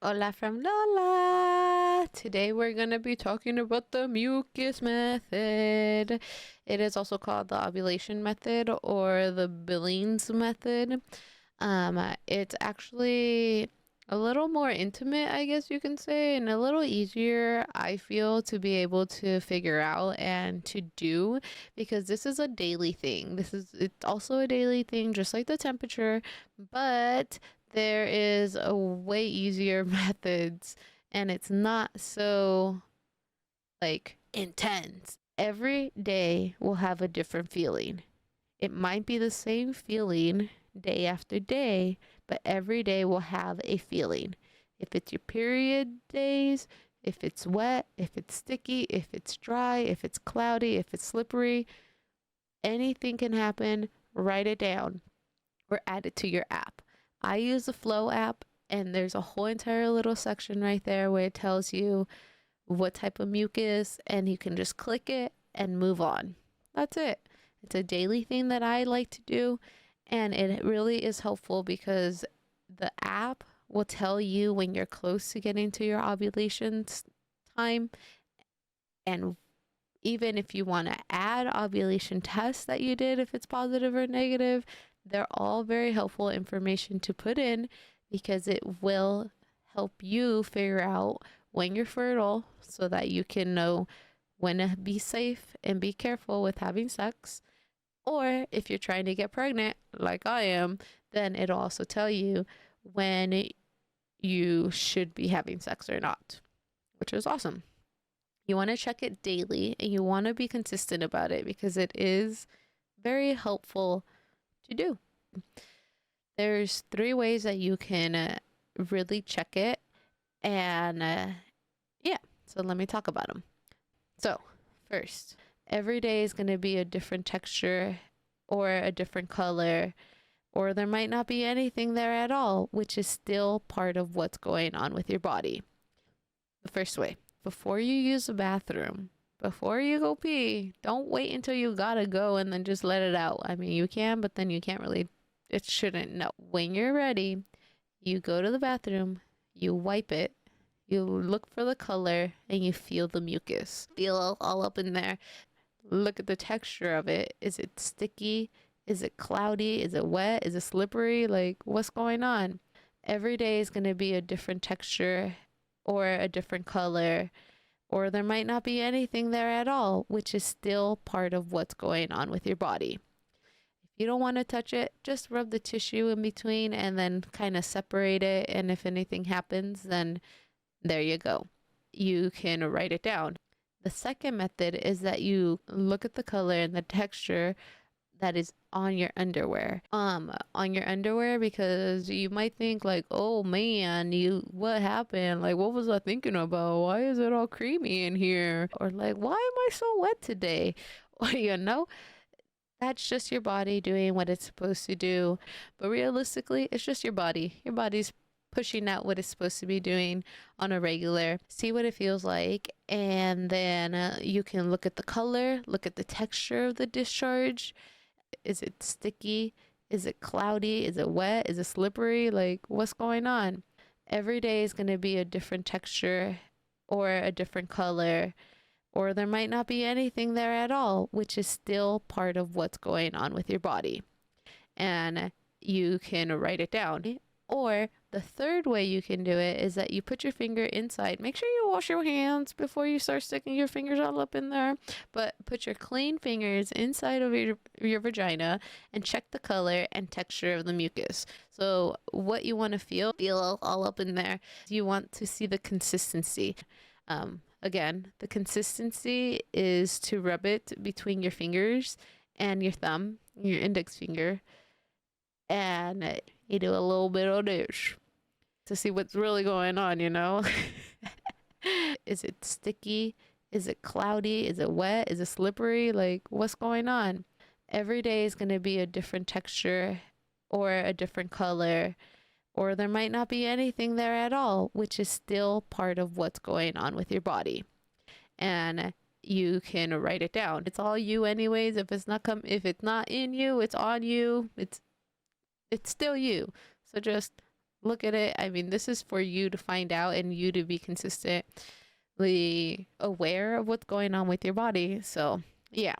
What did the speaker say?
Hola from Lola! Today we're going to be talking about the mucus method. It is also called the ovulation method or the Billings method. It's actually a little more intimate, I guess you can say, and a little easier, I feel, to be able to figure out and to do, because this is a daily thing. It's also a daily thing, just like the temperature, but there is a way easier methods, and it's not so like intense. Every day will have a different feeling. It might be the same feeling day after day, but every day will have a feeling. If it's your period days, if it's wet, if it's sticky, if it's dry, if it's cloudy, if it's slippery, anything can happen. Write it down or add it to your app. I use the Flow app, and there's a whole entire little section right there where it tells you what type of mucus, and you can just click it and move on. That's it. It's a daily thing that I like to do, and it really is helpful because the app will tell you when you're close to getting to your ovulation time, and even if you want to add ovulation tests that you did, if it's positive or negative, they're all very helpful information to put in because it will help you figure out when you're fertile so that you can know when to be safe and be careful with having sex. Or if you're trying to get pregnant, like I am, then it'll also tell you when you should be having sex or not, which is awesome. You want to check it daily and you want to be consistent about it because it is very helpful to do. There's 3 ways that you can really check it, and yeah, so let me talk about them. So first, every day is going to be a different texture or a different color, or there might not be anything there at all, which is still part of what's going on with your body. The first way, before you use the bathroom, before you go pee, don't wait until you gotta go and then just let it out. I mean, you can, but then you can't really, it shouldn't. No. When you're ready, you go to the bathroom, you wipe it, you look for the color, and you feel the mucus. Feel all up in there. Look at the texture of it. Is it sticky? Is it cloudy? Is it wet? Is it slippery? Like, what's going on? Every day is going to be a different texture or a different color, or there might not be anything there at all, which is still part of what's going on with your body. If you don't want to touch it, just rub the tissue in between and then kind of separate it. And if anything happens, then there you go. You can write it down. The second method is that you look at the color and the texture that is on your underwear. On your underwear, because you might think like, oh man, what happened? Like, what was I thinking about? Why is it all creamy in here? Or like, why am I so wet today? Or that's just your body doing what it's supposed to do. But realistically, it's just your body. Your body's pushing out what it's supposed to be doing on a regular. See what it feels like, and then you can look at the color, look at the texture of the discharge. Is it sticky? Is it cloudy? Is it wet? Is it slippery? Like, what's going on? Every day is going to be a different texture or a different color, or there might not be anything there at all, which is still part of what's going on with your body. And you can write it down. Or the third way you can do it is that you put your finger inside. Make sure you wash your hands before you start sticking your fingers all up in there. But put your clean fingers inside of your vagina and check the color and texture of the mucus. So what you want to feel all up in there. You want to see the consistency. Again, the consistency is to rub it between your fingers and your thumb, your index finger, and you do a little bit of this to see what's really going on, Is it sticky? Is it cloudy? Is it wet? Is it slippery? Like, what's going on? Every day is going to be a different texture or a different color, or there might not be anything there at all, which is still part of what's going on with your body. And you can write it down. It's all you anyways. If it's not in you, it's on you. It's still you. So just look at it. I mean, this is for you to find out and you to be consistently aware of what's going on with your body. So, yeah.